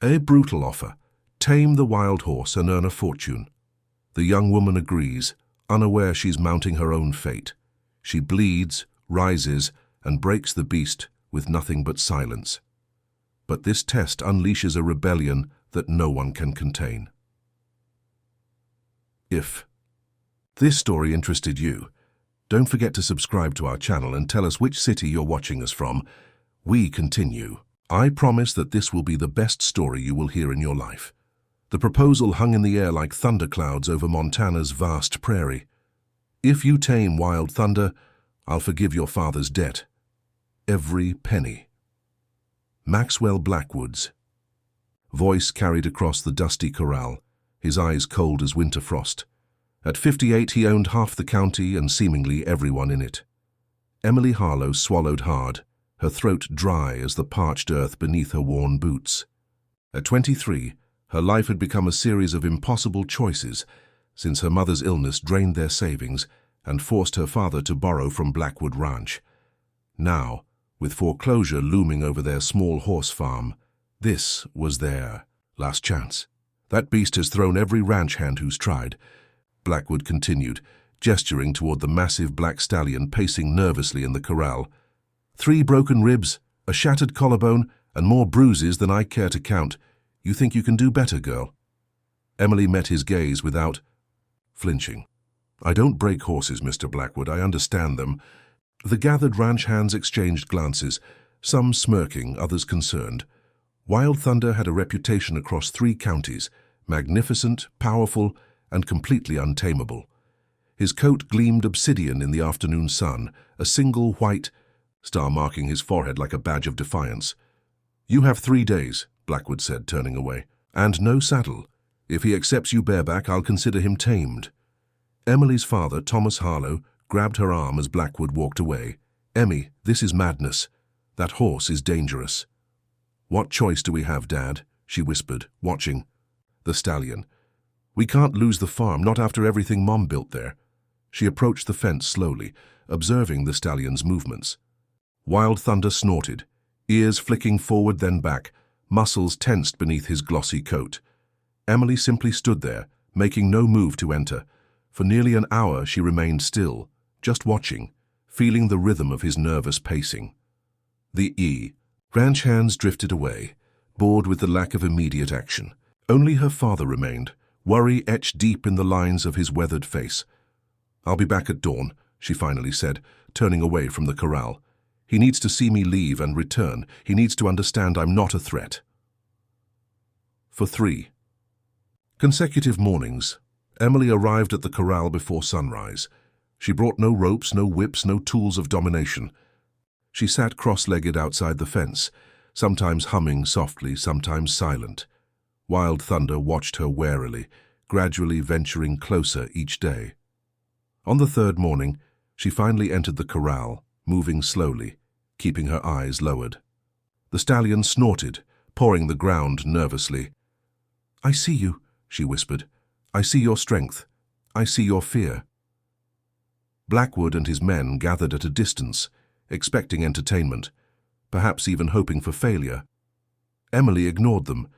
A brutal offer. Tame the wild horse and earn a fortune. The young woman agrees, unaware she's mounting her own fate. She bleeds, rises, and breaks the beast with nothing but silence. But this test unleashes a rebellion that no one can contain. If this story interested you, don't forget to subscribe to our channel and tell us which city you're watching us from. We continue. I promise that this will be the best story you will hear in your life. The proposal hung in the air like thunderclouds over Montana's vast prairie. If you tame Wild Thunder, I'll forgive your father's debt. Every penny. Maxwell Blackwood's voice carried across the dusty corral, his eyes cold as winter frost. At 58, he owned half the county and seemingly everyone in it. Emily Harlow swallowed hard, her throat dry as the parched earth beneath her worn boots. At 23, her life had become a series of impossible choices, since her mother's illness drained their savings and forced her father to borrow from Blackwood Ranch. Now, with foreclosure looming over their small horse farm, this was their last chance. That beast has thrown every ranch hand who's tried, Blackwood continued, gesturing toward the massive black stallion pacing nervously in the corral. 3 broken ribs, a shattered collarbone, and more bruises than I care to count. You think you can do better, girl? Emily met his gaze without flinching. I don't break horses, Mr. Blackwood, I understand them. The gathered ranch hands exchanged glances, some smirking, others concerned. Wild Thunder had a reputation across 3 counties, magnificent, powerful, and completely untamable. His coat gleamed obsidian in the afternoon sun, a single white star marking his forehead like a badge of defiance. You have 3 days, Blackwood said, turning away, and no saddle. If he accepts you bareback, I'll consider him tamed. Emily's father, Thomas Harlow, grabbed her arm as Blackwood walked away. Emmy, this is madness. That horse is dangerous. What choice do we have, Dad? She whispered, watching the stallion. We can't lose the farm, not after everything Mom built there. She approached the fence slowly, observing the stallion's movements. Wild Thunder snorted, ears flicking forward then back, muscles tensed beneath his glossy coat. Emily simply stood there, making no move to enter. For nearly an hour she remained still, just watching, feeling the rhythm of his nervous pacing. The ranch hands drifted away, bored with the lack of immediate action. Only her father remained, worry etched deep in the lines of his weathered face. I'll be back at dawn, she finally said, turning away from the corral. He needs to see me leave and return. He needs to understand I'm not a threat. For 3 consecutive mornings, Emily arrived at the corral before sunrise. She brought no ropes, no whips, no tools of domination. She sat cross-legged outside the fence, sometimes humming softly, sometimes silent. Wild Thunder watched her warily, gradually venturing closer each day. On the 3rd morning, she finally entered the corral, moving slowly, keeping her eyes lowered. The stallion snorted, pawing the ground nervously. I see you, she whispered. I see your strength. I see your fear. Blackwood and his men gathered at a distance, expecting entertainment, perhaps even hoping for failure. Emily ignored them,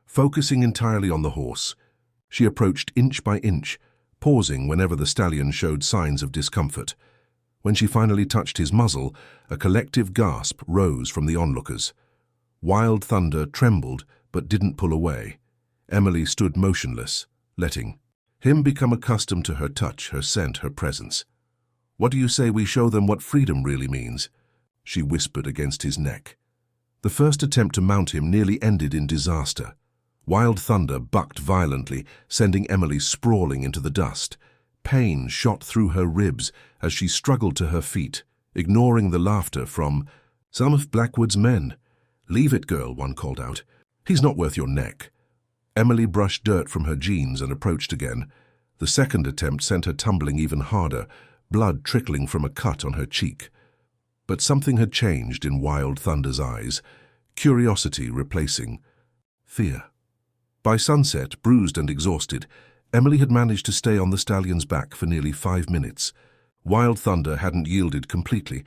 focusing entirely on the horse. She approached inch by inch, pausing whenever the stallion showed signs of discomfort. When she finally touched his muzzle, a collective gasp rose from the onlookers. Wild Thunder trembled but didn't pull away. Emily stood motionless, letting him become accustomed to her touch, her scent, her presence. What do you say we show them what freedom really means? She whispered against his neck. The first attempt to mount him nearly ended in disaster. Wild Thunder bucked violently, sending Emily sprawling into the dust. Pain shot through her ribs as she struggled to her feet, ignoring the laughter from some of Blackwood's men. Leave it, girl, one called out. He's not worth your neck. Emily brushed dirt from her jeans and approached again. The second attempt sent her tumbling even harder, blood trickling from a cut on her cheek. But something had changed in Wild Thunder's eyes, curiosity replacing fear. By sunset, bruised and exhausted, Emily had managed to stay on the stallion's back for nearly 5 minutes. Wild Thunder hadn't yielded completely,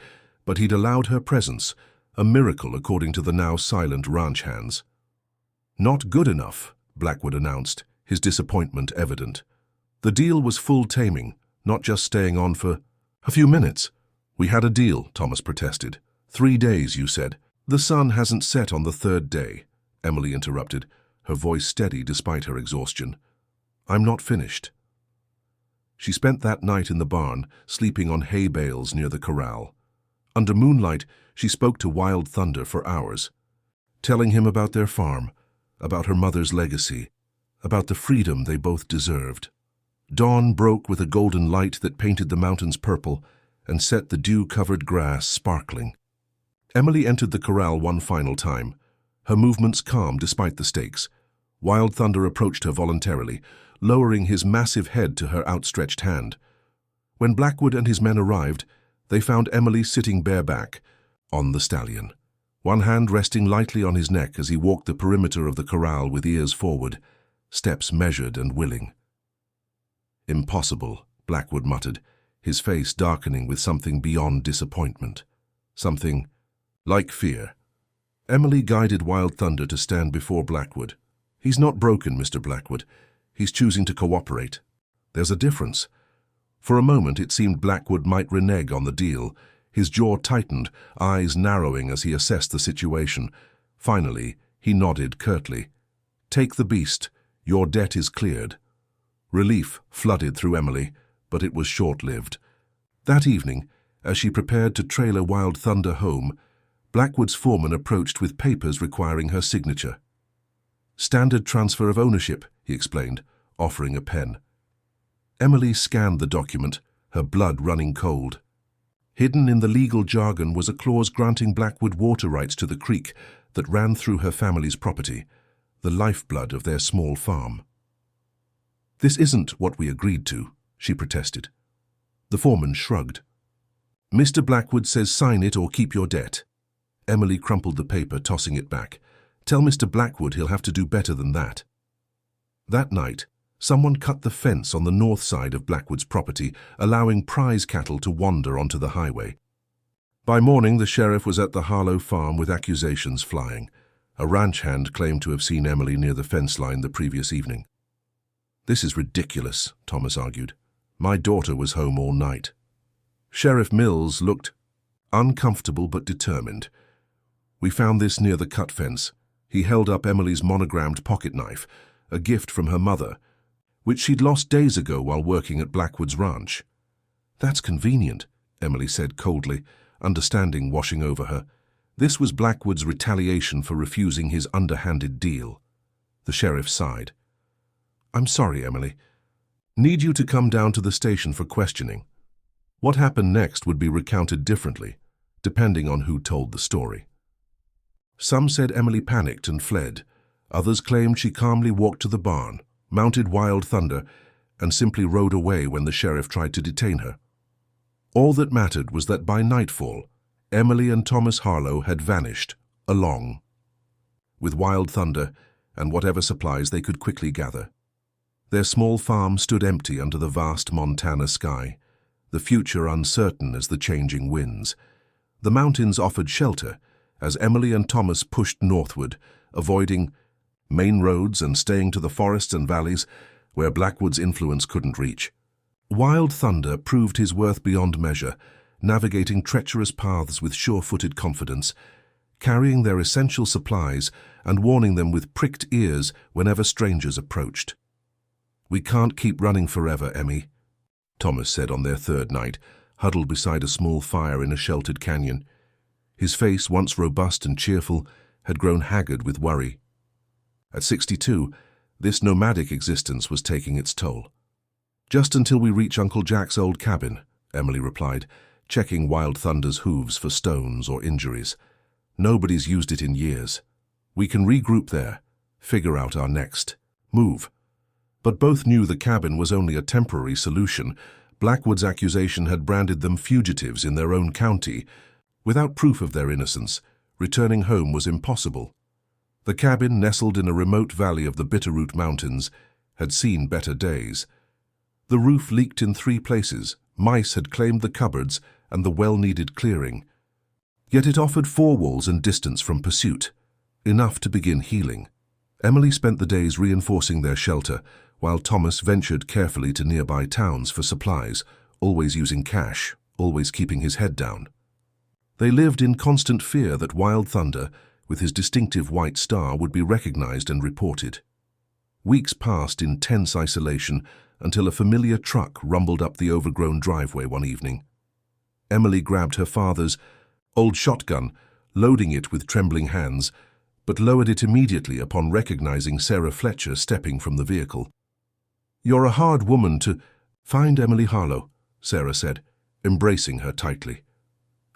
but he'd allowed her presence, a miracle according to the now silent ranch hands. Not good enough, Blackwood announced, his disappointment evident. The deal was full taming, not just staying on for a few minutes. We had a deal, Thomas protested. 3 days, you said. The sun hasn't set on the 3rd day, Emily interrupted, her voice steady despite her exhaustion. I'm not finished. She spent that night in the barn, sleeping on hay bales near the corral. Under moonlight, she spoke to Wild Thunder for hours, telling him about their farm, about her mother's legacy, about the freedom they both deserved. Dawn broke with a golden light that painted the mountains purple and set the dew-covered grass sparkling. Emily entered the corral one final time, her movements calm despite the stakes. Wild Thunder approached her voluntarily, lowering his massive head to her outstretched hand. When Blackwood and his men arrived, they found Emily sitting bareback on the stallion, one hand resting lightly on his neck as he walked the perimeter of the corral with ears forward, steps measured and willing. Impossible, Blackwood muttered, his face darkening with something beyond disappointment. Something like fear. Emily guided Wild Thunder to stand before Blackwood. He's not broken, Mr. Blackwood. He's choosing to cooperate. There's a difference. For a moment it seemed Blackwood might renege on the deal. His jaw tightened, eyes narrowing as he assessed the situation. Finally, he nodded curtly. Take the beast. Your debt is cleared. Relief flooded through Emily, but it was short-lived. That evening, as she prepared to trailer Wild Thunder home, Blackwood's foreman approached with papers requiring her signature. Standard transfer of ownership, he explained, offering a pen. Emily scanned the document, her blood running cold. Hidden in the legal jargon was a clause granting Blackwood water rights to the creek that ran through her family's property, the lifeblood of their small farm. This isn't what we agreed to, she protested. The foreman shrugged. Mr. Blackwood says sign it or keep your debt. Emily crumpled the paper, tossing it back. Tell Mr. Blackwood he'll have to do better than that. That night, someone cut the fence on the north side of Blackwood's property, allowing prize cattle to wander onto the highway. By morning, the sheriff was at the Harlow farm with accusations flying. A ranch hand claimed to have seen Emily near the fence line the previous evening. This is ridiculous, Thomas argued. My daughter was home all night. Sheriff Mills looked uncomfortable but determined. We found this near the cut fence. He held up Emily's monogrammed pocket knife, a gift from her mother, which she'd lost days ago while working at Blackwood's ranch. That's convenient, Emily said coldly, understanding washing over her. This was Blackwood's retaliation for refusing his underhanded deal. The sheriff sighed. I'm sorry, Emily. Need you to come down to the station for questioning. What happened next would be recounted differently, depending on who told the story. Some said Emily panicked and fled. Others claimed she calmly walked to the barn, mounted Wild Thunder, and simply rode away when the sheriff tried to detain her. All that mattered was that by nightfall, Emily and Thomas Harlow had vanished, along with Wild Thunder and whatever supplies they could quickly gather. Their small farm stood empty under the vast Montana sky, the future uncertain as the changing winds. The mountains offered shelter as Emily and Thomas pushed northward, avoiding main roads and staying to the forests and valleys where Blackwood's influence couldn't reach. Wild Thunder proved his worth beyond measure, navigating treacherous paths with sure-footed confidence, carrying their essential supplies and warning them with pricked ears whenever strangers approached. We can't keep running forever, Emmy, Thomas said on their 3rd night, huddled beside a small fire in a sheltered canyon. His face, once robust and cheerful, had grown haggard with worry. At 62, this nomadic existence was taking its toll. Just until we reach Uncle Jack's old cabin, Emily replied, checking Wild Thunder's hooves for stones or injuries. Nobody's used it in years. We can regroup there, figure out our next move. But both knew the cabin was only a temporary solution. Blackwood's accusation had branded them fugitives in their own county. Without proof of their innocence, returning home was impossible. The cabin, nestled in a remote valley of the Bitterroot Mountains, had seen better days. The roof leaked in 3 places. Mice had claimed the cupboards and the well-needed clearing. Yet it offered 4 walls and distance from pursuit, enough to begin healing. Emily spent the days reinforcing their shelter, while Thomas ventured carefully to nearby towns for supplies, always using cash, always keeping his head down. They lived in constant fear that Wild Thunder, with his distinctive white star, would be recognized and reported. Weeks passed in tense isolation until a familiar truck rumbled up the overgrown driveway one evening. Emily grabbed her father's old shotgun, loading it with trembling hands, but lowered it immediately upon recognizing Sarah Fletcher stepping from the vehicle. "You're a hard woman to find, Emily Harlow," Sarah said, embracing her tightly.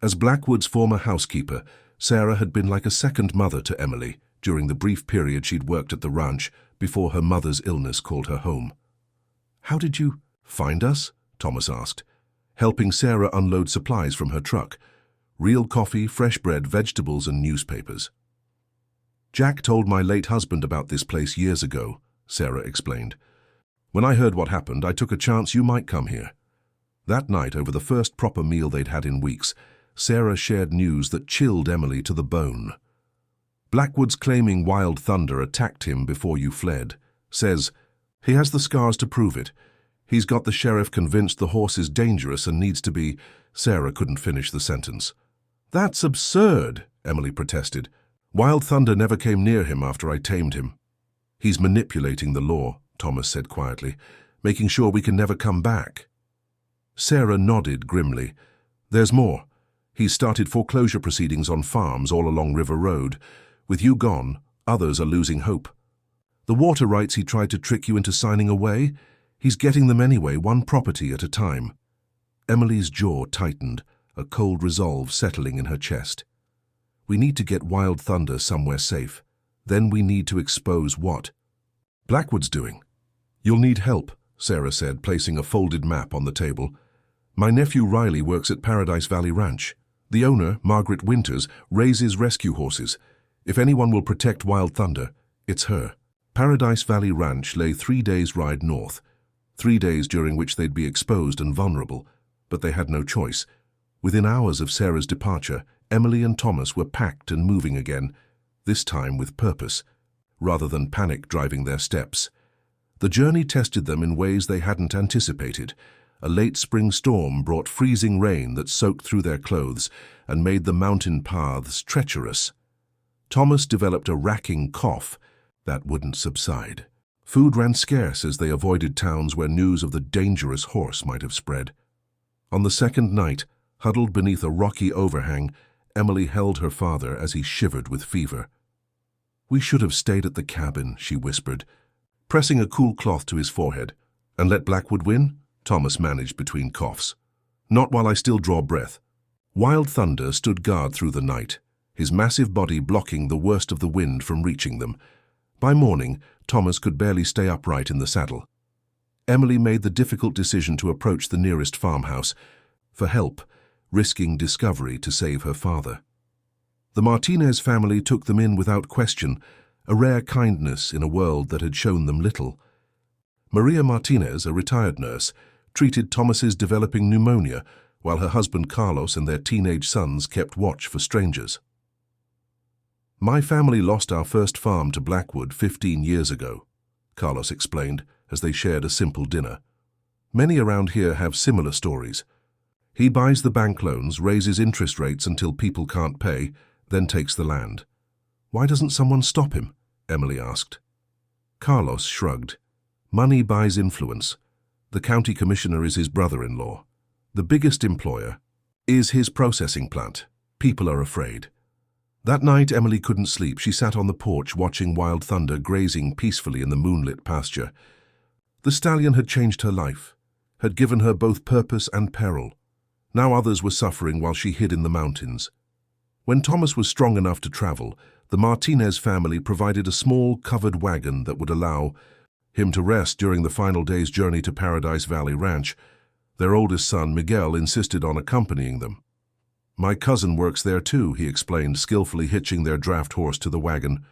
As Blackwood's former housekeeper, Sarah had been like a second mother to Emily during the brief period she'd worked at the ranch before her mother's illness called her home. "How did you find us?" Thomas asked, helping Sarah unload supplies from her truck: real coffee, fresh bread, vegetables, and newspapers. "Jack told my late husband about this place years ago," Sarah explained. "When I heard what happened, I took a chance you might come here." That night, over the first proper meal they'd had in weeks, Sarah shared news that chilled Emily to the bone. "Blackwood's claiming Wild Thunder attacked him before you fled. Says he has the scars to prove it. He's got the sheriff convinced the horse is dangerous and needs to be—" Sarah couldn't finish the sentence. "That's absurd," Emily protested. "Wild Thunder never came near him after I tamed him." "He's manipulating the law," Thomas said quietly, "making sure we can never come back." Sarah nodded grimly. "There's more. He's started foreclosure proceedings on farms all along River Road. With you gone, others are losing hope. The water rights he tried to trick you into signing away, he's getting them anyway, one property at a time." Emily's jaw tightened, a cold resolve settling in her chest. "We need to get Wild Thunder somewhere safe. Then we need to expose what Blackwood's doing." "You'll need help," Sarah said, placing a folded map on the table. "My nephew Riley works at Paradise Valley Ranch. The owner, Margaret Winters, raises rescue horses. If anyone will protect Wild Thunder, it's her." Paradise Valley Ranch lay 3 days' ride north, 3 days during which they'd be exposed and vulnerable, but they had no choice. Within hours of Sarah's departure, Emily and Thomas were packed and moving again, this time with purpose, rather than panic driving their steps. The journey tested them in ways they hadn't anticipated. A late spring storm brought freezing rain that soaked through their clothes and made the mountain paths treacherous. Thomas developed a racking cough that wouldn't subside. Food ran scarce as they avoided towns where news of the dangerous horse might have spread. On the second night, huddled beneath a rocky overhang, Emily held her father as he shivered with fever. "We should have stayed at the cabin," she whispered, pressing a cool cloth to his forehead. "And let Blackwood win?" Thomas managed between coughs. "Not while I still draw breath." Wild Thunder stood guard through the night, his massive body blocking the worst of the wind from reaching them. By morning, Thomas could barely stay upright in the saddle. Emily made the difficult decision to approach the nearest farmhouse for help, risking discovery to save her father. The Martinez family took them in without question, a rare kindness in a world that had shown them little. Maria Martinez, a retired nurse, treated Thomas's developing pneumonia, while her husband Carlos and their teenage sons kept watch for strangers. "My family lost our first farm to Blackwood 15 years ago," Carlos explained as they shared a simple dinner. "Many around here have similar stories. He buys the bank loans, raises interest rates until people can't pay, then takes the land." "Why doesn't someone stop him?" Emily asked. Carlos shrugged. "Money buys influence. The county commissioner is his brother-in-law. The biggest employer is his processing plant. People are afraid." That night, Emily couldn't sleep. She sat on the porch watching Wild Thunder grazing peacefully in the moonlit pasture. The stallion had changed her life, had given her both purpose and peril. Now others were suffering while she hid in the mountains. When Thomas was strong enough to travel, the Martinez family provided a small, covered wagon that would allow him to rest during the final day's journey to Paradise Valley Ranch. Their oldest son, Miguel, insisted on accompanying them. "My cousin works there too," he explained, skillfully hitching their draft horse to the wagon.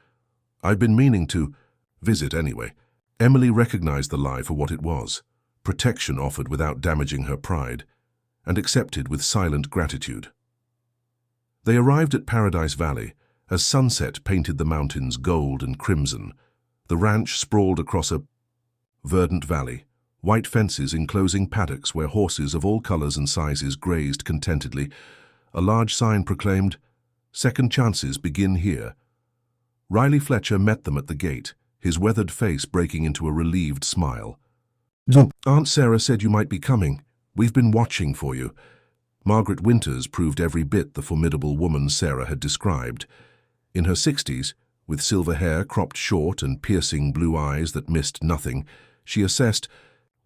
"I've been meaning to visit anyway." Emily recognized the lie for what it was, protection offered without damaging her pride, and accepted with silent gratitude. They arrived at Paradise Valley as sunset painted the mountains gold and crimson. The ranch sprawled across a verdant valley, white fences enclosing paddocks where horses of all colors and sizes grazed contentedly. A large sign proclaimed, "Second chances begin here." Riley Fletcher met them at the gate, his weathered face breaking into a relieved smile. "Aunt Sarah said you might be coming. We've been watching for you." Margaret Winters proved every bit the formidable woman Sarah had described. In her 60s, with silver hair cropped short and piercing blue eyes that missed nothing, she assessed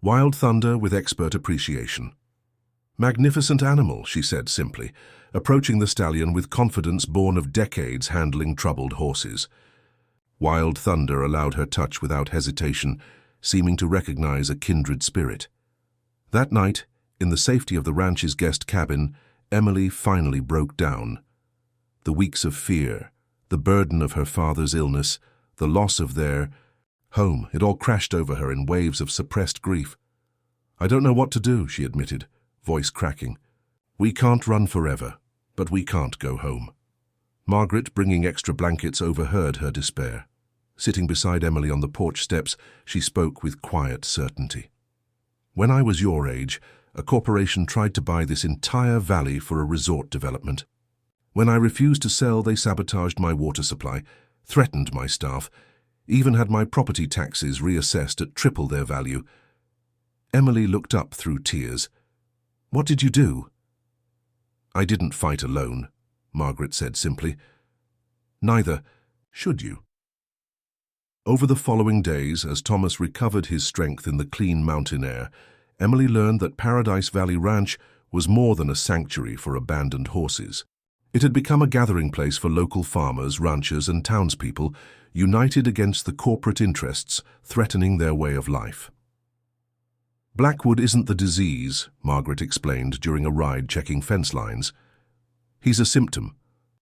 Wild Thunder with expert appreciation. "Magnificent animal," she said simply, approaching the stallion with confidence born of decades handling troubled horses. Wild Thunder allowed her touch without hesitation, seeming to recognize a kindred spirit. That night, in the safety of the ranch's guest cabin, Emily finally broke down. The weeks of fear, the burden of her father's illness, the loss of their home, it all crashed over her in waves of suppressed grief. "I don't know what to do," she admitted, voice cracking. "We can't run forever, but we can't go home." Margaret, bringing extra blankets, overheard her despair. Sitting beside Emily on the porch steps, she spoke with quiet certainty. "When I was your age, a corporation tried to buy this entire valley for a resort development. When I refused to sell, they sabotaged my water supply, threatened my staff, even had my property taxes reassessed at triple their value." Emily looked up through tears. "What did you do?" "I didn't fight alone," Margaret said simply. "Neither should you." Over the following days, as Thomas recovered his strength in the clean mountain air, Emily learned that Paradise Valley Ranch was more than a sanctuary for abandoned horses. It had become a gathering place for local farmers, ranchers, and townspeople, united against the corporate interests threatening their way of life. "Blackwood isn't the disease," Margaret explained during a ride checking fence lines. "He's a symptom.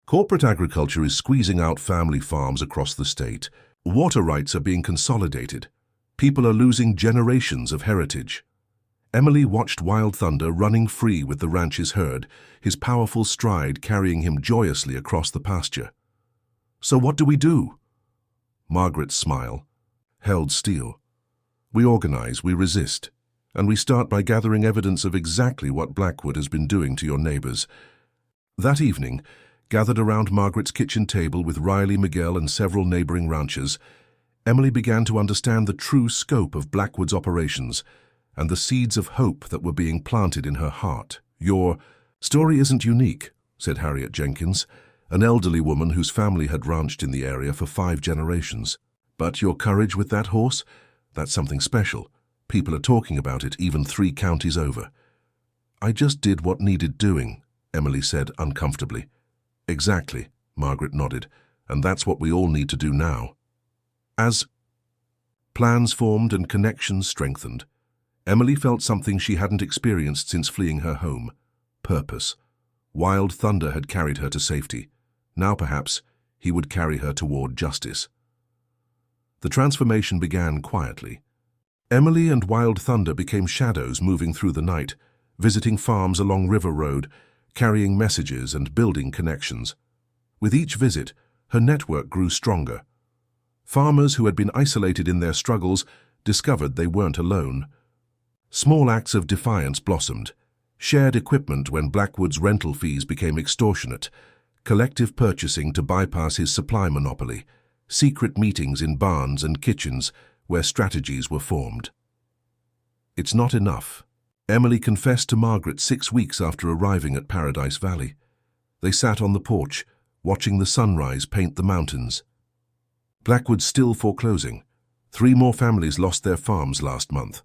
Corporate agriculture is squeezing out family farms across the state. Water rights are being consolidated. People are losing generations of heritage." Emily watched Wild Thunder running free with the ranch's herd, his powerful stride carrying him joyously across the pasture. "So what do we do?" Margaret's smile held steel. "We organize, we resist, and we start by gathering evidence of exactly what Blackwood has been doing to your neighbors." That evening, gathered around Margaret's kitchen table with Riley, Miguel, and several neighboring ranchers, Emily began to understand the true scope of Blackwood's operations and the seeds of hope that were being planted in her heart. "Your story isn't unique," said Harriet Jenkins, an elderly woman whose family had ranched in the area for 5 generations. "But your courage with that horse, that's something special. People are talking about it even 3 counties over." "I just did what needed doing," Emily said uncomfortably. "Exactly," Margaret nodded, "and that's what we all need to do now." As plans formed and connections strengthened, Emily felt something she hadn't experienced since fleeing her home: purpose. Wild Thunder had carried her to safety. Now perhaps he would carry her toward justice. The transformation began quietly. Emily and Wild Thunder became shadows moving through the night, visiting farms along River Road, carrying messages and building connections. With each visit, her network grew stronger. Farmers who had been isolated in their struggles discovered they weren't alone. Small acts of defiance blossomed: shared equipment when Blackwood's rental fees became extortionate, collective purchasing to bypass his supply monopoly, secret meetings in barns and kitchens where strategies were formed. "It's not enough," Emily confessed to Margaret 6 weeks after arriving at Paradise Valley. They sat on the porch, watching the sunrise paint the mountains. "Blackwood's still foreclosing. 3 more families lost their farms last month."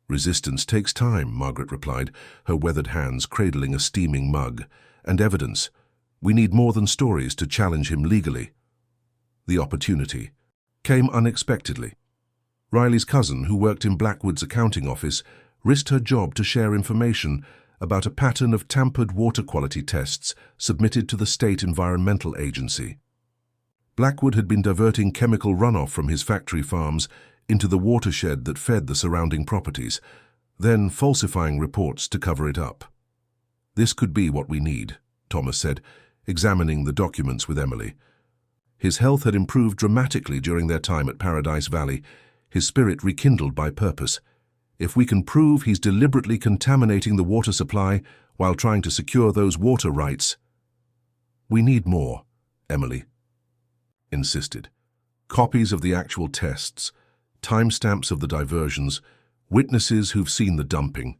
"Resistance takes time," Margaret replied, her weathered hands cradling a steaming mug. "And evidence. We need more than stories to challenge him legally." The opportunity came unexpectedly. Riley's cousin, who worked in Blackwood's accounting office, risked her job to share information about a pattern of tampered water quality tests submitted to the state environmental agency. Blackwood had been diverting chemical runoff from his factory farms into the watershed that fed the surrounding properties, then falsifying reports to cover it up. "This could be what we need," Thomas said, examining the documents with Emily. His health had improved dramatically during their time at Paradise Valley, his spirit rekindled by purpose. If we can prove he's deliberately contaminating the water supply while trying to secure those water rights. We need more, Emily insisted. Copies of the actual tests, timestamps of the diversions, witnesses who've seen the dumping.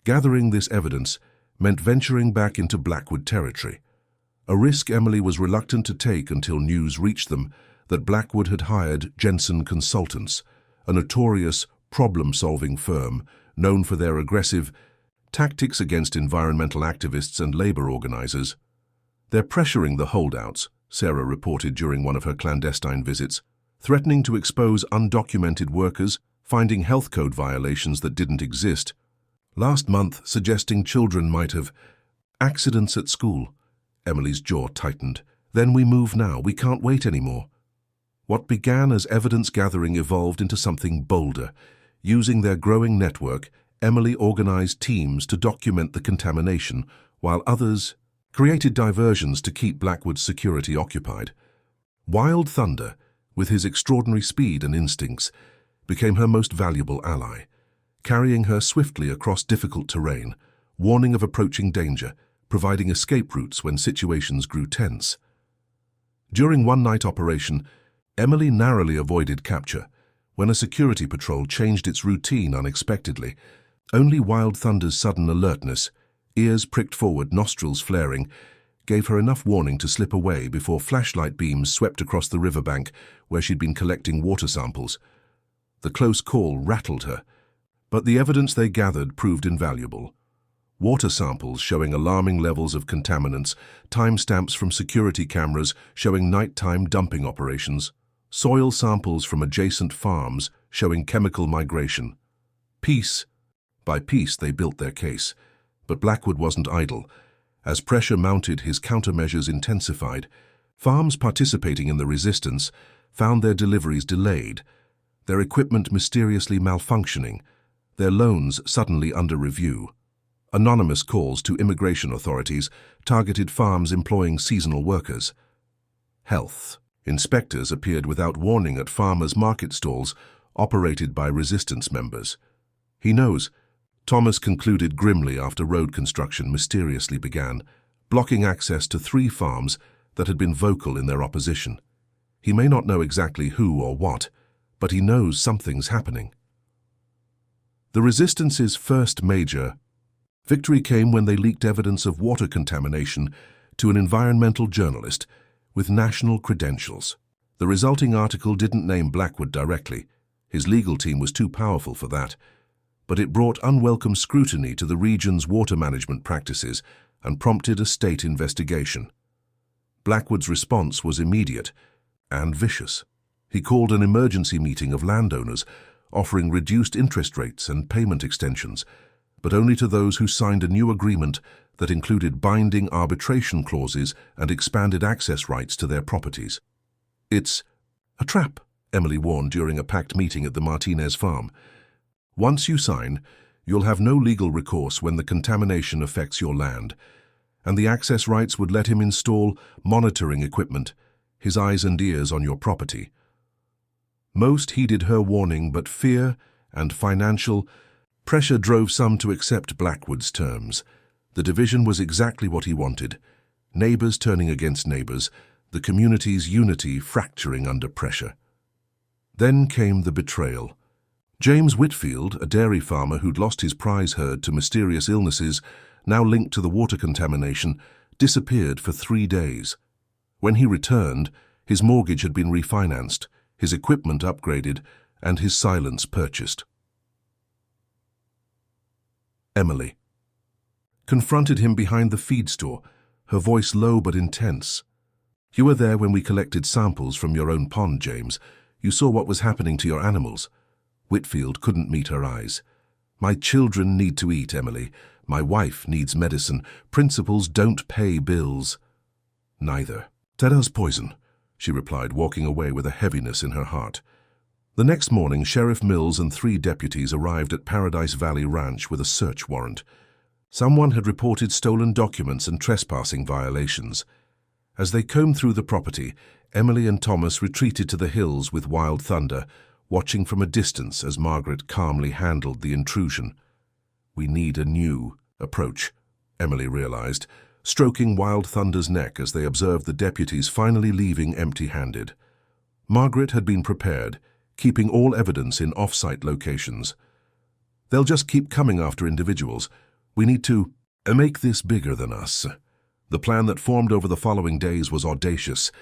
Gathering this evidence meant venturing back into Blackwood territory, a risk Emily was reluctant to take until news reached them that Blackwood had hired Jensen Consultants, a notorious problem-solving firm known for their aggressive tactics against environmental activists and labor organizers. They're pressuring the holdouts, Sarah reported during one of her clandestine visits, threatening to expose undocumented workers, finding health code violations that didn't exist. Last month, suggesting children might have accidents at school. Emily's jaw tightened. Then we move now. We can't wait anymore. What began as evidence gathering evolved into something bolder. Using their growing network, Emily organized teams to document the contamination, while others created diversions to keep Blackwood's security occupied. Wild Thunder, with his extraordinary speed and instincts, became her most valuable ally, carrying her swiftly across difficult terrain, warning of approaching danger, providing escape routes when situations grew tense. During one night operation, Emily narrowly avoided capture when a security patrol changed its routine unexpectedly. Only Wild Thunder's sudden alertness, ears pricked forward, nostrils flaring, gave her enough warning to slip away before flashlight beams swept across the riverbank where she'd been collecting water samples. The close call rattled her, but the evidence they gathered proved invaluable. Water samples showing alarming levels of contaminants, timestamps from security cameras showing nighttime dumping operations, soil samples from adjacent farms showing chemical migration. Piece by piece they built their case, but Blackwood wasn't idle. As pressure mounted, his countermeasures intensified. Farms participating in the resistance found their deliveries delayed, their equipment mysteriously malfunctioning, their loans suddenly under review. Anonymous calls to immigration authorities targeted farms employing seasonal workers. Health inspectors appeared without warning at farmers' market stalls operated by resistance members. He knows, Thomas concluded grimly after road construction mysteriously began, blocking access to 3 farms that had been vocal in their opposition. He may not know exactly who or what, but he knows something's happening. The resistance's first major victory came when they leaked evidence of water contamination to an environmental journalist with national credentials. The resulting article didn't name Blackwood directly. His legal team was too powerful for that, but it brought unwelcome scrutiny to the region's water management practices and prompted a state investigation. Blackwood's response was immediate and vicious. He called an emergency meeting of landowners, offering reduced interest rates and payment extensions, but only to those who signed a new agreement that included binding arbitration clauses and expanded access rights to their properties. "It's a trap," Emily warned during a packed meeting at the Martinez farm. "Once you sign, you'll have no legal recourse when the contamination affects your land, and the access rights would let him install monitoring equipment, his eyes and ears on your property." Most heeded her warning, but fear and financial pressure drove some to accept Blackwood's terms. The division was exactly what he wanted. Neighbors turning against neighbors, the community's unity fracturing under pressure. Then came the betrayal. James Whitfield, a dairy farmer who'd lost his prize herd to mysterious illnesses, now linked to the water contamination, disappeared for 3 days. When he returned, his mortgage had been refinanced, his equipment upgraded, and his silence purchased. Emily confronted him behind the feed store, her voice low but intense. "You were there when we collected samples from your own pond, James. You saw what was happening to your animals." Whitfield couldn't meet her eyes. "My children need to eat, Emily. My wife needs medicine. Principals don't pay bills." "Neither. Teddar's poison," she replied, walking away with a heaviness in her heart. The next morning, Sheriff Mills and 3 deputies arrived at Paradise Valley Ranch with a search warrant. Someone had reported stolen documents and trespassing violations. As they combed through the property, Emily and Thomas retreated to the hills with Wild Thunder, watching from a distance as Margaret calmly handled the intrusion. "We need a new approach," Emily realized, stroking Wild Thunder's neck as they observed the deputies finally leaving empty-handed. Margaret had been prepared, keeping all evidence in off-site locations. "They'll just keep coming after individuals. We need to make this bigger than us." The plan that formed over the following days was audacious.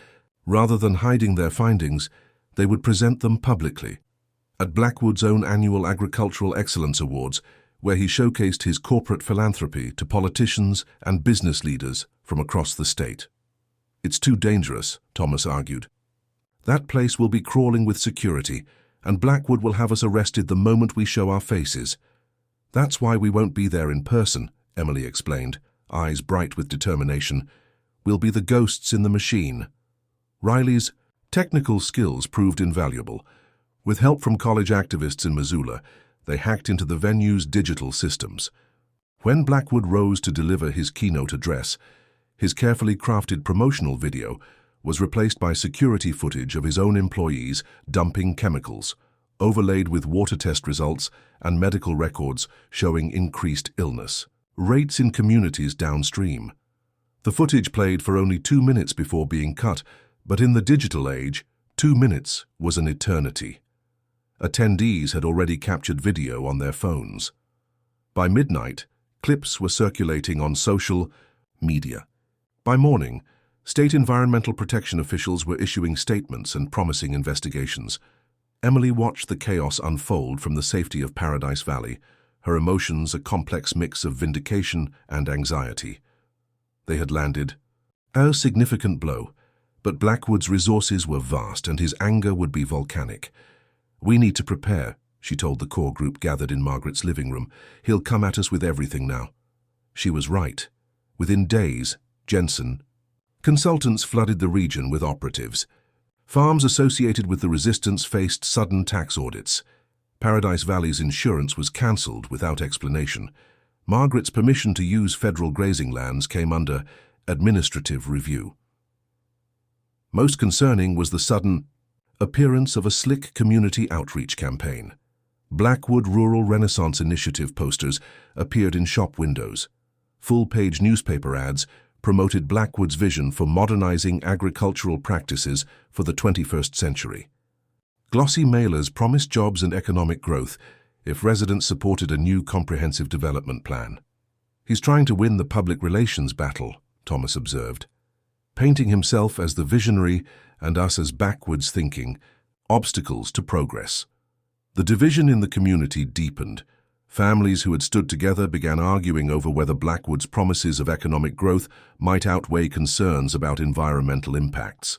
Rather than hiding their findings, they would present them publicly. At Blackwood's own annual Agricultural Excellence Awards, where he showcased his corporate philanthropy to politicians and business leaders from across the state. "It's too dangerous," Thomas argued. "That place will be crawling with security, and Blackwood will have us arrested the moment we show our faces." "That's why we won't be there in person," Emily explained, eyes bright with determination. "We'll be the ghosts in the machine." Riley's technical skills proved invaluable. With help from college activists in Missoula, they hacked into the venue's digital systems. When Blackwood rose to deliver his keynote address, his carefully crafted promotional video was replaced by security footage of his own employees dumping chemicals, overlaid with water test results and medical records showing increased illness rates in communities downstream. The footage played for only 2 minutes before being cut, but in the digital age, 2 minutes was an eternity. Attendees had already captured video on their phones. By midnight, clips were circulating on social media. By morning, state environmental protection officials were issuing statements and promising investigations. Emily watched the chaos unfold from the safety of Paradise Valley, her emotions a complex mix of vindication and anxiety. They had landed a significant blow, but Blackwood's resources were vast and his anger would be volcanic. "We need to prepare," she told the core group gathered in Margaret's living room. "He'll come at us with everything now." She was right. Within days, consultants flooded the region with operatives. Farms associated with the resistance faced sudden tax audits. Paradise Valley's insurance was cancelled without explanation. Margaret's permission to use federal grazing lands came under administrative review. Most concerning was the sudden appearance of a slick community outreach campaign. Blackwood Rural Renaissance Initiative posters appeared in shop windows. Full-page newspaper ads promoted Blackwood's vision for modernizing agricultural practices for the 21st century. Glossy mailers promised jobs and economic growth if residents supported a new comprehensive development plan. "He's trying to win the public relations battle," Thomas observed, painting himself as the visionary and us as backwards thinking, obstacles to progress. The division in the community deepened. Families who had stood together began arguing over whether Blackwood's promises of economic growth might outweigh concerns about environmental impacts.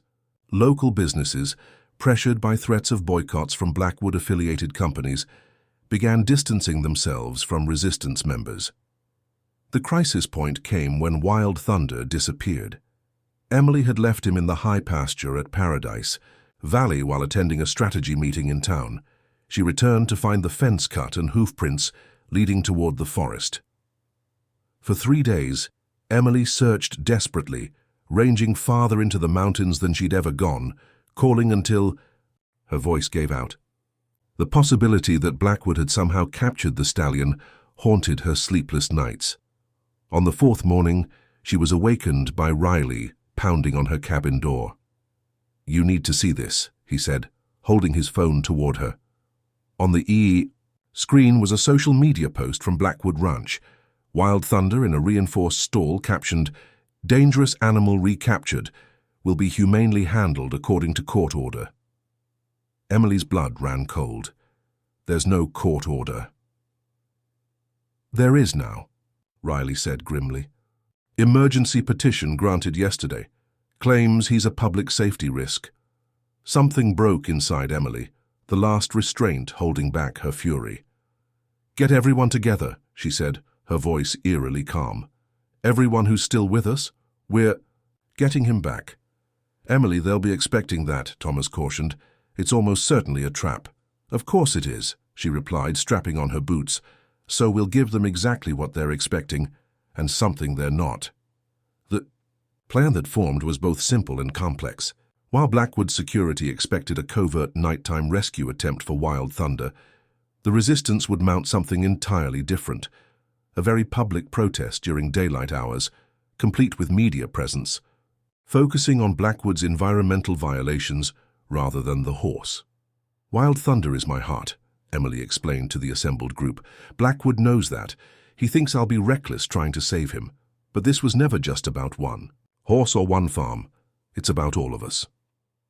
Local businesses, pressured by threats of boycotts from Blackwood-affiliated companies, began distancing themselves from resistance members. The crisis point came when Wild Thunder disappeared. Emily had left him in the high pasture at Paradise Valley while attending a strategy meeting in town. She returned to find the fence cut and hoofprints leading toward the forest. For 3 days, Emily searched desperately, ranging farther into the mountains than she'd ever gone, calling until her voice gave out. The possibility that Blackwood had somehow captured the stallion haunted her sleepless nights. On the 4th morning, she was awakened by Riley pounding on her cabin door. "You need to see this," he said, holding his phone toward her. On the screen was a social media post from Blackwood Ranch. Wild Thunder in a reinforced stall captioned, "Dangerous animal recaptured, will be humanely handled according to court order." Emily's blood ran cold. "There's no court order." "There is now," Riley said grimly. "Emergency petition granted yesterday. Claims he's a public safety risk." Something broke inside Emily, the last restraint holding back her fury. "Get everyone together," she said, her voice eerily calm. "Everyone who's still with us, we're getting him back." "Emily, they'll be expecting that," Thomas cautioned. "It's almost certainly a trap." "Of course it is," she replied, strapping on her boots. "So we'll give them exactly what they're expecting, and something they're not." The plan that formed was both simple and complex. While Blackwood security expected a covert nighttime rescue attempt for Wild Thunder, the resistance would mount something entirely different, a very public protest during daylight hours, complete with media presence, focusing on Blackwood's environmental violations rather than the horse. "Wild Thunder is my heart," Emily explained to the assembled group. "Blackwood knows that. He thinks I'll be reckless trying to save him. But this was never just about one horse or one farm. It's about all of us."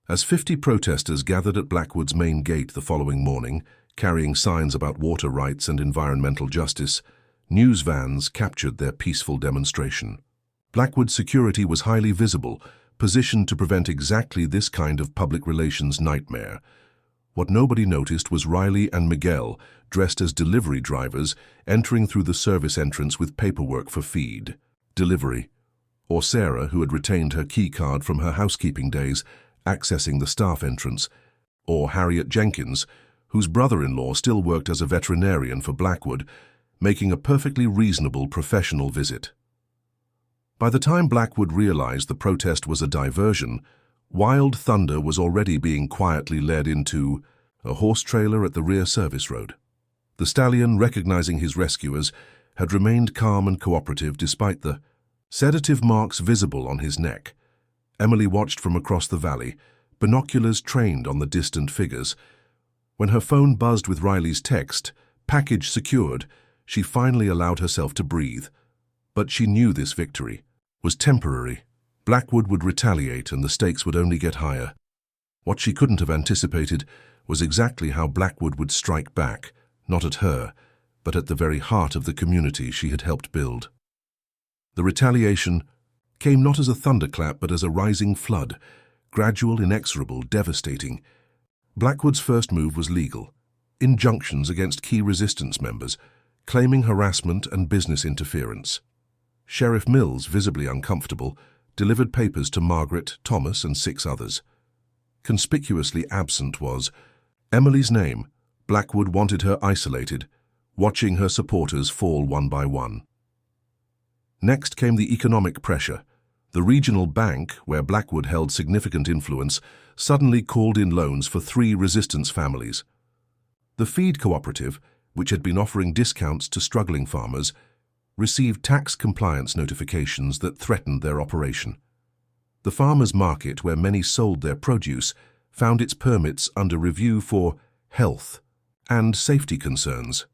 As 50 protesters gathered at Blackwood's main gate the following morning, carrying signs about water rights and environmental justice, news vans captured their peaceful demonstration. Blackwood's security was highly visible, positioned to prevent exactly this kind of public relations nightmare. What nobody noticed was Riley and Miguel, dressed as delivery drivers, entering through the service entrance with paperwork for feed, delivery, or Sarah, who had retained her key card from her housekeeping days, accessing the staff entrance, or Harriet Jenkins, whose brother-in-law still worked as a veterinarian for Blackwood, making a perfectly reasonable professional visit. By the time Blackwood realized the protest was a diversion, Wild Thunder was already being quietly led into a horse trailer at the rear service road. The stallion, recognizing his rescuers, had remained calm and cooperative despite the sedative marks visible on his neck. Emily watched from across the valley, binoculars trained on the distant figures. When her phone buzzed with Riley's text, "Package secured," she finally allowed herself to breathe. But she knew this victory was temporary. Blackwood would retaliate and the stakes would only get higher. What she couldn't have anticipated was exactly how Blackwood would strike back, not at her, but at the very heart of the community she had helped build. The retaliation came not as a thunderclap but as a rising flood, gradual, inexorable, devastating. Blackwood's first move was legal. Injunctions against key resistance members, claiming harassment and business interference. Sheriff Mills, visibly uncomfortable, delivered papers to Margaret, Thomas, and 6 others. Conspicuously absent was Emily's name. Blackwood wanted her isolated, watching her supporters fall one by one. Next came the economic pressure. The regional bank, where Blackwood held significant influence, suddenly called in loans for 3 resistance families. The feed cooperative, which had been offering discounts to struggling farmers, received tax compliance notifications that threatened their operation. The farmers' market, where many sold their produce, found its permits under review for health and safety concerns.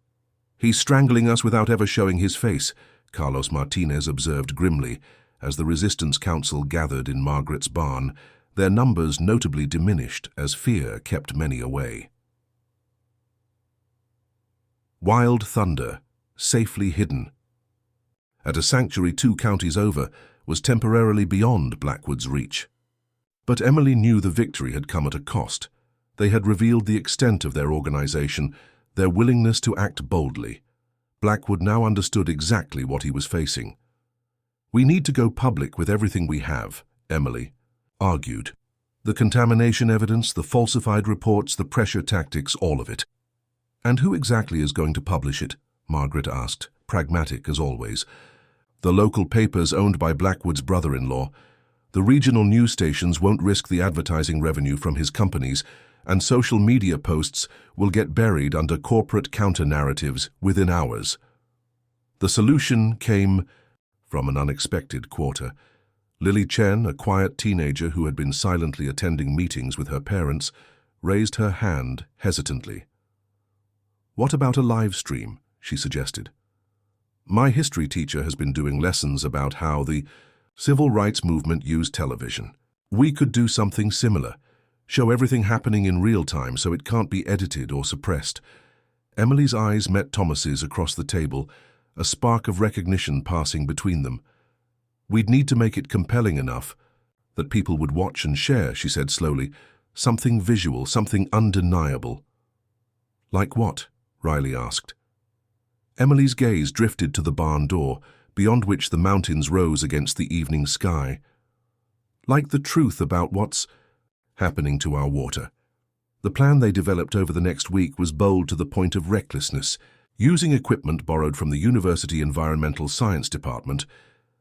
"He's strangling us without ever showing his face," Carlos Martinez observed grimly as the Resistance Council gathered in Margaret's barn, their numbers notably diminished as fear kept many away. Wild Thunder, safely hidden. At a sanctuary 2 counties over, was temporarily beyond Blackwood's reach. But Emily knew the victory had come at a cost. They had revealed the extent of their organization, their willingness to act boldly. Blackwood now understood exactly what he was facing. "We need to go public with everything we have," Emily argued. "The contamination evidence, the falsified reports, the pressure tactics, all of it." "And who exactly is going to publish it?" Margaret asked, pragmatic as always. "The local papers owned by Blackwood's brother-in-law. The regional news stations won't risk the advertising revenue from his companies, and social media posts will get buried under corporate counter-narratives within hours." The solution came from an unexpected quarter. Lily Chen, a quiet teenager who had been silently attending meetings with her parents, raised her hand hesitantly. "What about a live stream?" she suggested. "My history teacher has been doing lessons about how the civil rights movement used television. We could do something similar, show everything happening in real time so it can't be edited or suppressed." Emily's eyes met Thomas's across the table, a spark of recognition passing between them. "We'd need to make it compelling enough that people would watch and share," she said slowly. "Something visual, something undeniable." "Like what?" Riley asked. Emily's gaze drifted to the barn door, beyond which the mountains rose against the evening sky. "Like the truth about what's happening to our water." The plan they developed over the next week was bold to the point of recklessness. Using equipment borrowed from the University Environmental Science Department,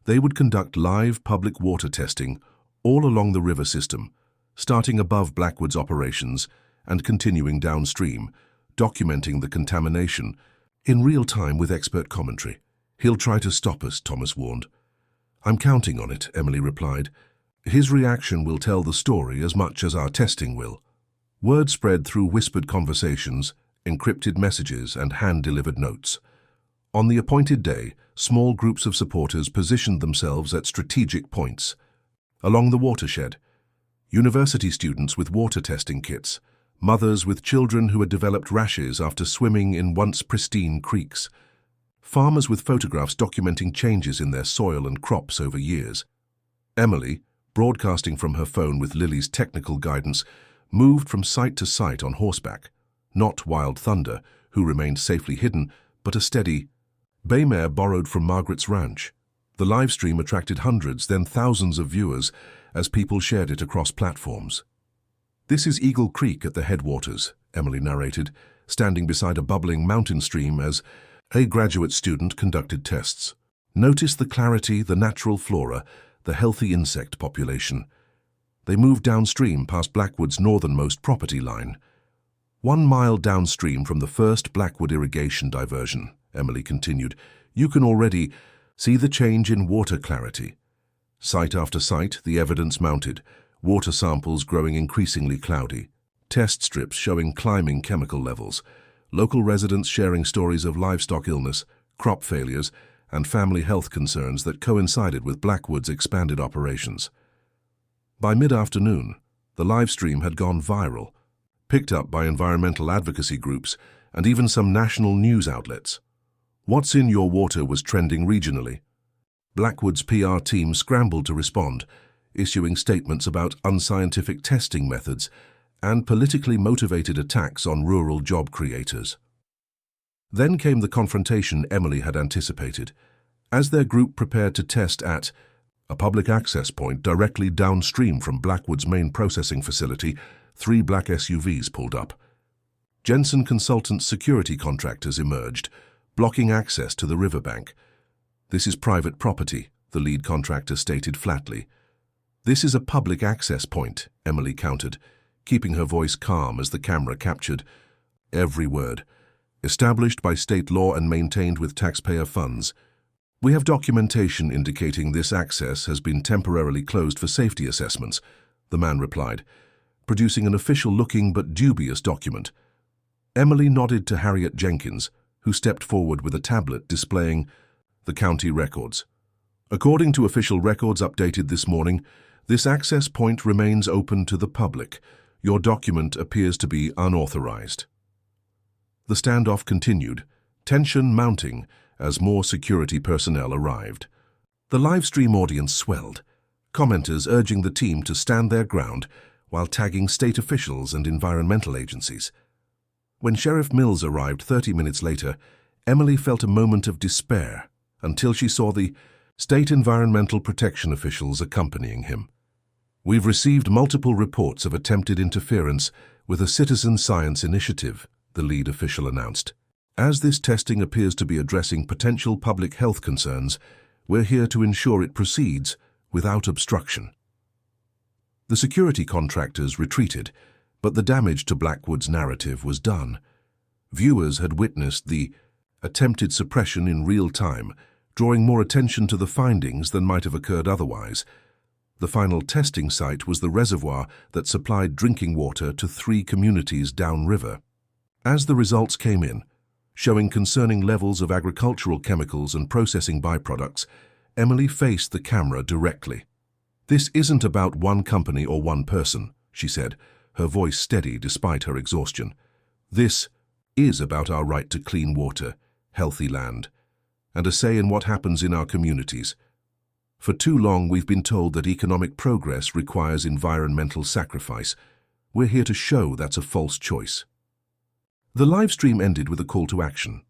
they would conduct live public water testing all along the river system, starting above Blackwood's operations and continuing downstream, documenting the contamination in real time with expert commentary. "He'll try to stop us," Thomas warned. "I'm counting on it," Emily replied. "His reaction will tell the story as much as our testing will." Word spread through whispered conversations, encrypted messages, and hand-delivered notes. On the appointed day, small groups of supporters positioned themselves at strategic points. Along the watershed, university students with water testing kits, mothers with children who had developed rashes after swimming in once pristine creeks, farmers with photographs documenting changes in their soil and crops over years. Emily, broadcasting from her phone with Lily's technical guidance, moved from site to site on horseback. Not Wild Thunder, who remained safely hidden, but a steady bay mare borrowed from Margaret's ranch. The live stream attracted hundreds, then thousands of viewers as people shared it across platforms. "This is Eagle Creek at the headwaters," Emily narrated, standing beside a bubbling mountain stream as a graduate student conducted tests. "Notice the clarity, the natural flora, the healthy insect population." They moved downstream past Blackwood's northernmost property line. 1 mile downstream from the first Blackwood irrigation diversion, Emily continued, you can already see the change in water clarity. Site after site, the evidence mounted, water samples growing increasingly cloudy, test strips showing climbing chemical levels, local residents sharing stories of livestock illness, crop failures, and family health concerns that coincided with Blackwood's expanded operations. By mid-afternoon, the live stream had gone viral, picked up by environmental advocacy groups and even some national news outlets. "What's in your water" was trending regionally. Blackwood's PR team scrambled to respond, issuing statements about unscientific testing methods and politically motivated attacks on rural job creators. Then came the confrontation Emily had anticipated. As their group prepared to test at a public access point directly downstream from Blackwood's main processing facility, 3 black SUVs pulled up. Jensen Consultants security contractors emerged, blocking access to the riverbank. "This is private property," the lead contractor stated flatly. "This is a public access point," Emily countered, keeping her voice calm as the camera captured every word. "Established by state law and maintained with taxpayer funds. We have documentation indicating this access has been temporarily closed for safety assessments," the man replied, producing an official-looking but dubious document. Emily nodded to Harriet Jenkins, who stepped forward with a tablet displaying the county records. "According to official records updated this morning, this access point remains open to the public. Your document appears to be unauthorized." The standoff continued, tension mounting as more security personnel arrived. The live-stream audience swelled, commenters urging the team to stand their ground while tagging state officials and environmental agencies. When Sheriff Mills arrived 30 minutes later, Emily felt a moment of despair until she saw the state environmental protection officials accompanying him. "We've received multiple reports of attempted interference with a citizen science initiative," the lead official announced. "As this testing appears to be addressing potential public health concerns, we're here to ensure it proceeds without obstruction." The security contractors retreated, but the damage to Blackwood's narrative was done. Viewers had witnessed the attempted suppression in real time, drawing more attention to the findings than might have occurred otherwise. The final testing site was the reservoir that supplied drinking water to 3 communities downriver. As the results came in, showing concerning levels of agricultural chemicals and processing byproducts, Emily faced the camera directly. "This isn't about one company or one person," she said, her voice steady despite her exhaustion. "This is about our right to clean water, healthy land, and a say in what happens in our communities. For too long we've been told that economic progress requires environmental sacrifice. We're here to show that's a false choice." The live stream ended with a call to action,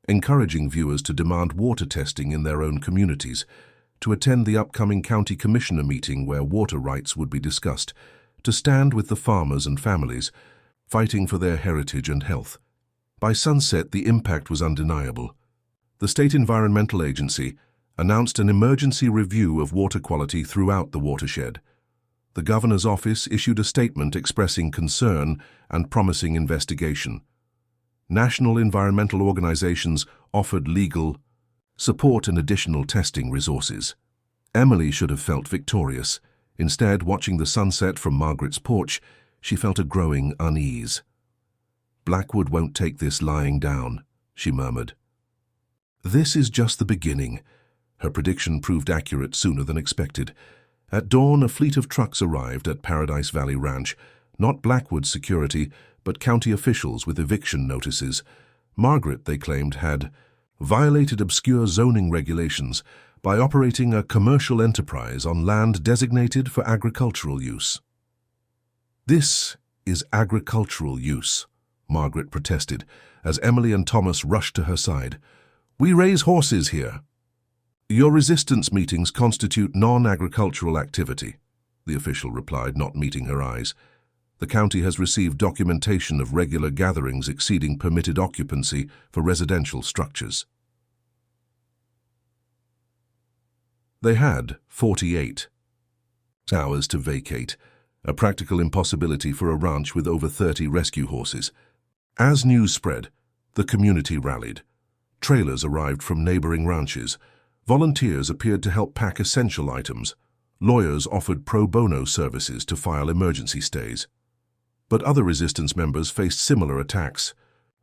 encouraging viewers to demand water testing in their own communities, to attend the upcoming county commissioner meeting where water rights would be discussed, to stand with the farmers and families, fighting for their heritage and health. By sunset, the impact was undeniable. The State Environmental Agency announced an emergency review of water quality throughout the watershed. The governor's office issued a statement expressing concern and promising investigation. National environmental organizations offered legal support and additional testing resources. Emily should have felt victorious. Instead, watching the sunset from Margaret's porch, she felt a growing unease. "Blackwood won't take this lying down," she murmured. This is just the beginning. Her prediction proved accurate sooner than expected. At dawn, a fleet of trucks arrived at Paradise Valley Ranch, not Blackwood's security, but county officials with eviction notices. Margaret, they claimed, had violated obscure zoning regulations by operating a commercial enterprise on land designated for agricultural use. "This is agricultural use," Margaret protested, as Emily and Thomas rushed to her side. "We raise horses here." "Your resistance meetings constitute non-agricultural activity," the official replied, not meeting her eyes. "The county has received documentation of regular gatherings exceeding permitted occupancy for residential structures." They had 48 hours to vacate, a practical impossibility for a ranch with over 30 rescue horses. As news spread, the community rallied. Trailers arrived from neighboring ranches. Volunteers appeared to help pack essential items. Lawyers offered pro bono services to file emergency stays. But other resistance members faced similar attacks.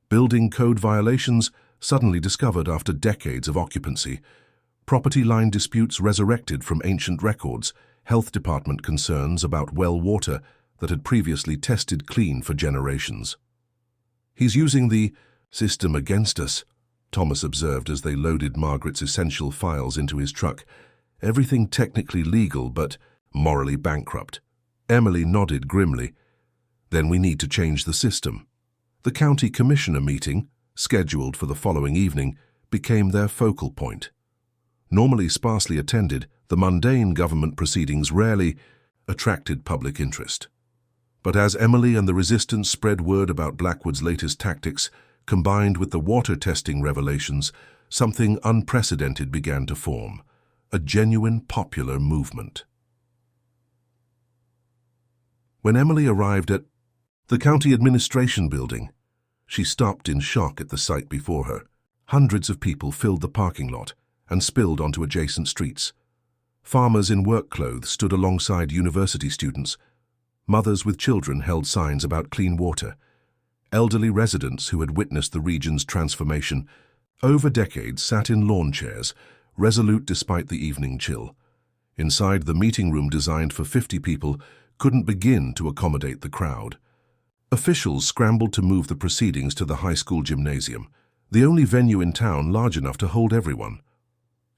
Building code violations suddenly discovered after decades of occupancy. Property line disputes resurrected from ancient records. Health department concerns about well water that had previously tested clean for generations. "He's using the system against us," Thomas observed as they loaded Margaret's essential files into his truck. "Everything technically legal, but morally bankrupt." Emily nodded grimly. "Then we need to change the system." The county commissioner meeting, scheduled for the following evening, became their focal point. Normally sparsely attended, the mundane government proceedings rarely attracted public interest. But as Emily and the resistance spread word about Blackwood's latest tactics, combined with the water testing revelations, something unprecedented began to form, a genuine popular movement. When Emily arrived at the county administration building, she stopped in shock at the sight before her. Hundreds of people filled the parking lot and spilled onto adjacent streets. Farmers in work clothes stood alongside university students. Mothers with children held signs about clean water. Elderly residents who had witnessed the region's transformation over decades sat in lawn chairs, resolute despite the evening chill. Inside, the meeting room designed for 50 people couldn't begin to accommodate the crowd. Officials scrambled to move the proceedings to the high school gymnasium, the only venue in town large enough to hold everyone.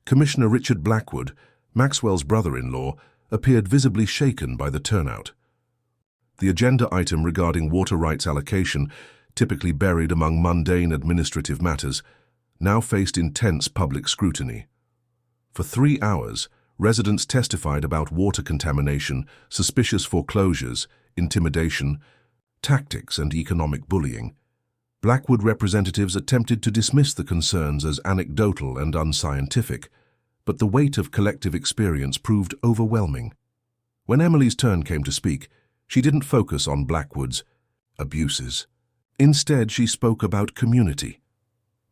Commissioner Richard Blackwood, Maxwell's brother-in-law, appeared visibly shaken by the turnout. The agenda item regarding water rights allocation, typically buried among mundane administrative matters, now faced intense public scrutiny. For 3 hours, residents testified about water contamination, suspicious foreclosures, intimidation, tactics, and economic bullying. Blackwood representatives attempted to dismiss the concerns as anecdotal and unscientific, but the weight of collective experience proved overwhelming. When Emily's turn came to speak, she didn't focus on Blackwood's abuses. Instead, she spoke about community.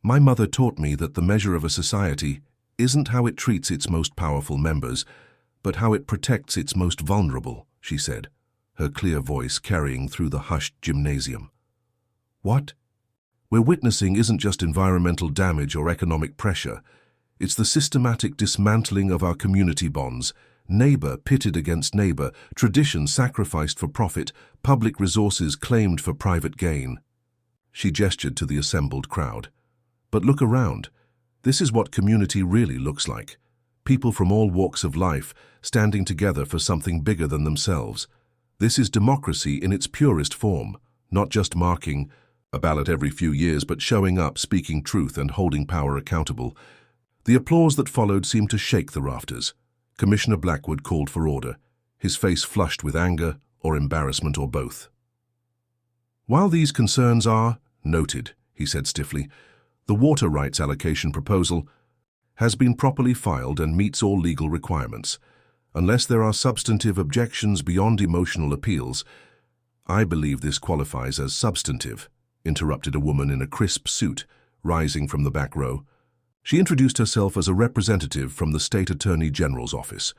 "My mother taught me that the measure of a society isn't how it treats its most powerful members, but how it protects its most vulnerable," she said, her clear voice carrying through the hushed gymnasium. "What we're witnessing isn't just environmental damage or economic pressure. It's the systematic dismantling of our community bonds, neighbor pitted against neighbor, tradition sacrificed for profit, public resources claimed for private gain." She gestured to the assembled crowd. "But look around. This is what community really looks like. People from all walks of life standing together for something bigger than themselves. This is democracy in its purest form, not just marking a ballot every few years, but showing up, speaking truth, and holding power accountable." The applause that followed seemed to shake the rafters. Commissioner Blackwood called for order, his face flushed with anger or embarrassment or both. "While these concerns are noted," he said stiffly, "the water rights allocation proposal has been properly filed and meets all legal requirements. Unless there are substantive objections beyond emotional appeals. I believe this qualifies as substantive, interrupted a woman in a crisp suit, rising from the back row. She introduced herself as a representative from the State Attorney General's office.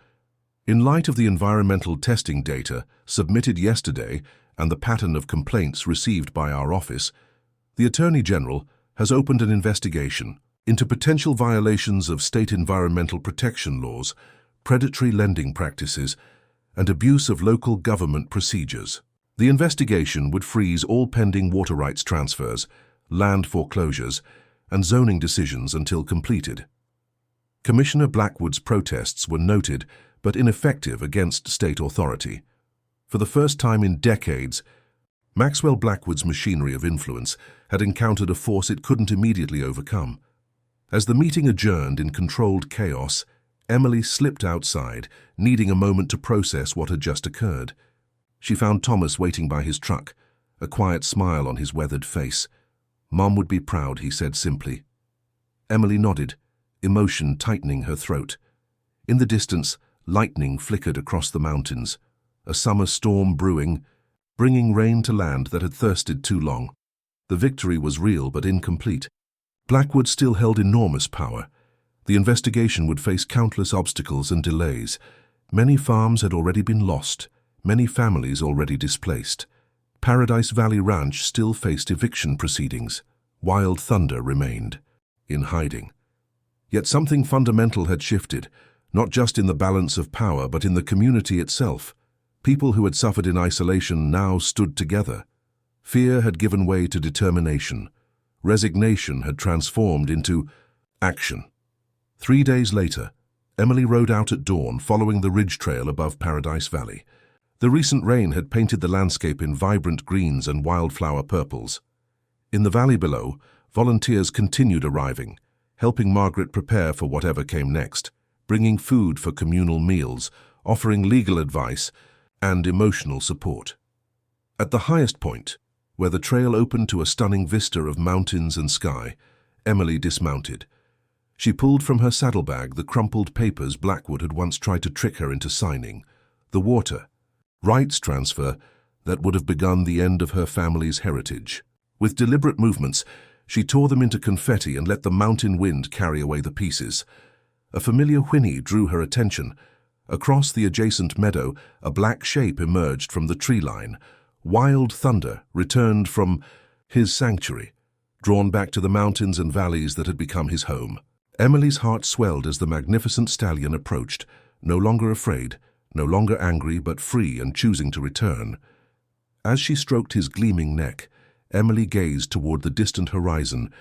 In light of the environmental testing data submitted yesterday and the pattern of complaints received by our office, the Attorney General has opened an investigation into potential violations of state environmental protection laws, predatory lending practices, and abuse of local government procedures. The investigation would freeze all pending water rights transfers, land foreclosures, and zoning decisions until completed. Commissioner Blackwood's protests were noted but ineffective against state authority. For the first time in decades, Maxwell Blackwood's machinery of influence had encountered a force it couldn't immediately overcome. As the meeting adjourned in controlled chaos, Emily slipped outside, needing a moment to process what had just occurred. She found Thomas waiting by his truck, a quiet smile on his weathered face. "Mom would be proud," he said simply. Emily nodded, emotion tightening her throat. In the distance, lightning flickered across the mountains, a summer storm brewing, bringing rain to land that had thirsted too long. The victory was real but incomplete. Blackwood still held enormous power. The investigation would face countless obstacles and delays. Many farms had already been lost, many families already displaced. Paradise Valley Ranch still faced eviction proceedings. Wild Thunder remained, in hiding. Yet something fundamental had shifted, not just in the balance of power but in the community itself. People who had suffered in isolation now stood together. Fear had given way to determination. Resignation had transformed into action. 3 days later, Emily rode out at dawn following the ridge trail above Paradise Valley. The recent rain had painted the landscape in vibrant greens and wildflower purples. In the valley below, volunteers continued arriving, helping Margaret prepare for whatever came next, bringing food for communal meals, offering legal advice, and emotional support. At the highest point, where the trail opened to a stunning vista of mountains and sky, Emily dismounted. She pulled from her saddlebag the crumpled papers Blackwood had once tried to trick her into signing, the water rights transfer that would have begun the end of her family's heritage. With deliberate movements, she tore them into confetti and let the mountain wind carry away the pieces. A familiar whinny drew her attention. Across the adjacent meadow, a black shape emerged from the tree line. Wild Thunder returned from his sanctuary, drawn back to the mountains and valleys that had become his home. Emily's heart swelled as the magnificent stallion approached, no longer afraid, no longer angry but free and choosing to return. As she stroked his gleaming neck, Emily gazed toward the distant horizon,